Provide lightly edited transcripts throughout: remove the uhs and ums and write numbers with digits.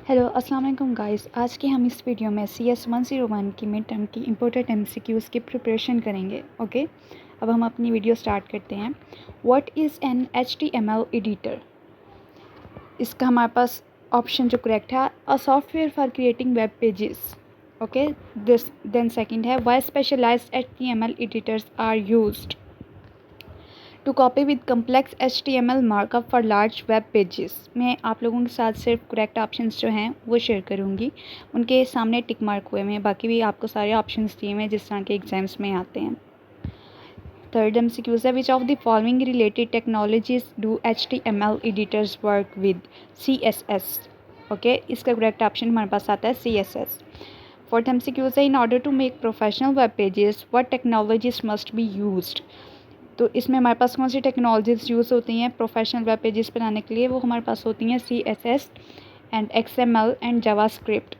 Hello अस्सलाम वालेकुम guys. आज के हम इस वीडियो में CS101 की मिड टर्म की इम्पोर्टेंट MCQs की प्रिपरेशन करेंगे। ओके, अब हम अपनी वीडियो स्टार्ट करते हैं। What is an HTML editor? इसका हमारे पास ऑप्शन जो करेक्ट है, a software for creating web pages. Okay, this then second है, why specialised HTML editors are used to copy with complex HTML markup for large web pages. मैं आप लोगों के साथ सिर्फ करेक्ट ऑप्शंस जो हैं वो शेयर करूँगी, उनके सामने टिक मार्क हुए हुए हैं, बाकी भी आपको सारे ऑप्शंस दिए हुए हैं जिस तरह के एग्जाम्स में आते हैं। थर्ड MCQ है, which of the following related technologies do HTML editors work with? CSS। Okay, इसका करेक्ट ऑप्शन हमारे पास आता है CSS। फोर्थ MCQ है, in order to make professional web pages what technologies must be used? तो इसमें हमारे पास कौन सी टेक्नोलॉजीज़ यूज़ होती हैं प्रोफेशनल वेब पेजेस बनाने के लिए? वो हमारे पास होती हैं CSS and XML and JavaScript.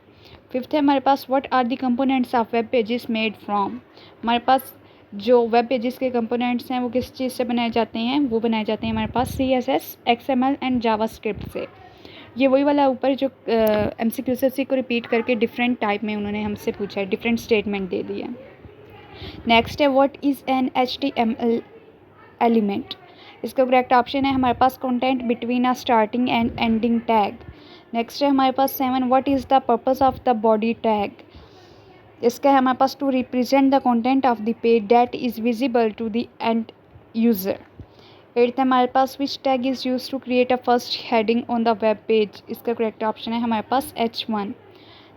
Fifth है हमारे पास, what are the components of web pages made from? हमारे पास जो वेब पेजेस के कंपोनेंट्स हैं वो किस चीज़ से बनाए जाते हैं? वो बनाए जाते हैं हमारे पास CSS, XML एंड जावास्क्रिप्ट से। ये वही वाला ऊपर जो MCQ से, उसी को रिपीट करके डिफरेंट टाइप में उन्होंने हमसे पूछा है, डिफरेंट स्टेटमेंट दे दिए। नेक्स्ट है, what is an HTML element? इसका करेक्ट ऑप्शन है हमारे पास content between a starting and ending tag. Next है हमारे पास 7, what is the purpose of the body tag? इसका है हमारे पास to represent the content of the page that is visible to the end user. Eighth है हमारे पास, which tag is use to create a first heading on the web page? इसका correct option है हमारे पास H1।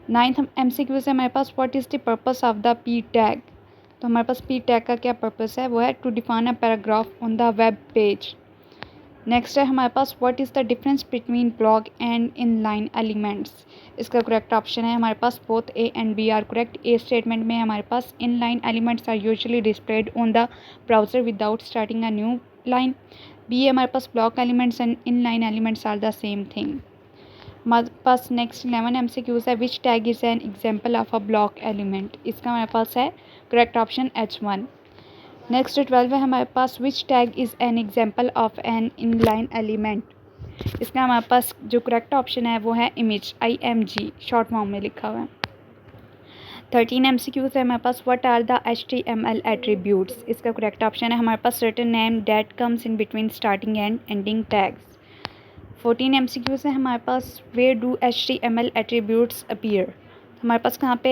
नाइन्थ MCQ से हमारे पास, what is the purpose of the P tag? तो हमारे पास P टैग का क्या पर्पस है? वो है to define a paragraph on the web page. Next है हमारे पास, what is the difference between block and inline elements? इसका करेक्ट ऑप्शन है हमारे पास both A and B are correct. A statement में हमारे पास, inline elements are usually displayed on the browser without starting a new line. B हमारे पास, block elements and inline elements are the same thing. हमारे पास next 11 MCQs है, which tag is an example of a block element? इसका हमारे पास है correct option H1। Next 12 है हमारे पास, which tag is an example of an inline element? इसका हमारे पास जो करेक्ट ऑप्शन है वो है इमेज, IMG शॉर्ट फॉर्म में लिखा हुआ है। 13 MCQs है हमारे पास, what are the HTML attributes? इसका करेक्ट ऑप्शन है हमारे पास, certain name that comes in between starting and ending tags. 14 MCQs है हमारे पास, where do HTML attributes appear? हमारे पास कहाँ पे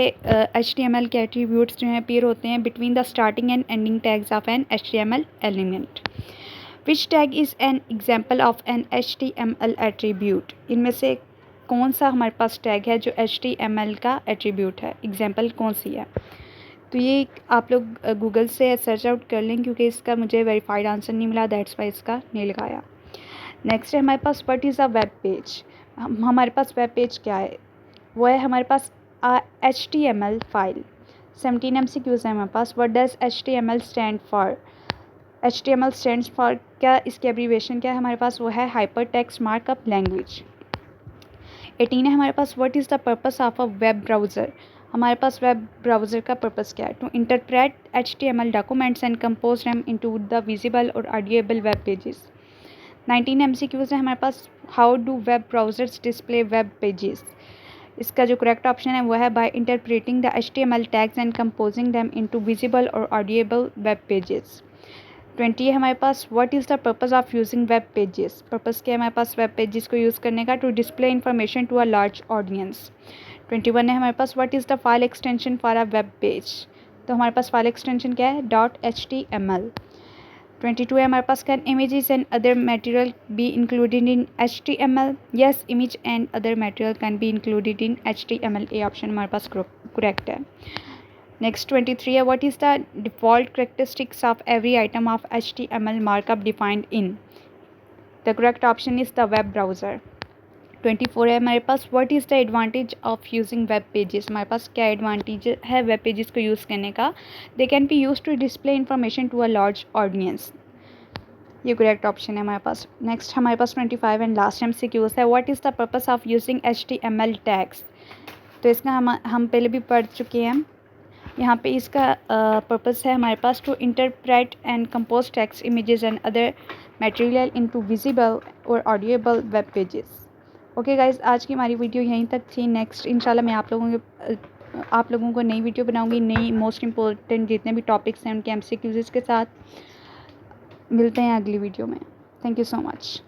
HTML के एट्रीब्यूट्स जो हैं अपीयर होते हैं? Between the starting and ending tags of an HTML element. Which tag is an example of an HTML attribute? इनमें से कौन सा हमारे पास टैग है जो HTML का एट्रीब्यूट है? एग्जाम्पल कौन सी है? तो ये आप लोग गूगल से सर्च आउट कर लें, क्योंकि इसका मुझे वेरीफाइड आंसर नहीं मिला, दैट्स वाई इसका नहीं लगाया। नेक्स्ट है हमारे पास, what is a web page? हमारे पास वेब पेज क्या है? वो है हमारे पास HTML फाइल। 17 MCQs है हमारे पास, what does HTML stand for? HTML stands for, क्या इसकी एब्रीविएशन क्या है हमारे पास? वो है हाइपर टेक्स्ट मार्कअप लैंग्वेज। 18 है हमारे पास, what is the purpose of a web browser? हमारे पास वेब ब्राउज़र का पर्पस क्या है? To interpret HTML documents and compose them into the visible और ऑडिएबल वेब पेजेस। 19 MCQs है हमारे पास, how do web browsers display web pages? इसका जो करेक्ट ऑप्शन है वो है, by interpreting the HTML tags and composing them into visible और ऑडिएबल वेब पेजेस। 20 है हमारे पास, what is the purpose of using web pages? Purpose क्या है हमारे पास वेब पेजेस को यूज़ करने का? To display information to a large audience. 21 है हमारे पास, what is the file extension for a web page? तो हमारे पास फाइल एक्सटेंशन क्या है? .html। 22 है हमारे पास, can images and other material be included in HTML? Yes, image and other material can be included in HTML। A option हमारे पास correct है। नेक्स्ट 23 है, what is the default characteristics of every item of HTML markup defined in? The correct option is the web browser. 24 है हमारे पास, what is the advantage of using web pages? हमारे पास क्या एडवांटेज है web pages को use करने का? They can be use to display information to a large audience. ये करेक्ट ऑप्शन है हमारे पास। नेक्स्ट हमारे पास 25 एंड लास्ट MCQs है, what is the purpose of using HTML tags? तो इसका हम पहले भी पढ़ चुके हैं। यहाँ पे इसका पर्पस है हमारे पास, to interpret and compose text, images and other material into visible और audible web pages. Okay guys, आज की हमारी वीडियो यहीं तक थी। नेक्स्ट इंशाल्लाह मैं आप लोगों को नई वीडियो बनाऊंगी, नई मोस्ट इंपॉर्टेंट जितने भी टॉपिक्स हैं उनके MCQs के साथ। मिलते हैं अगली वीडियो में। Thank you so much.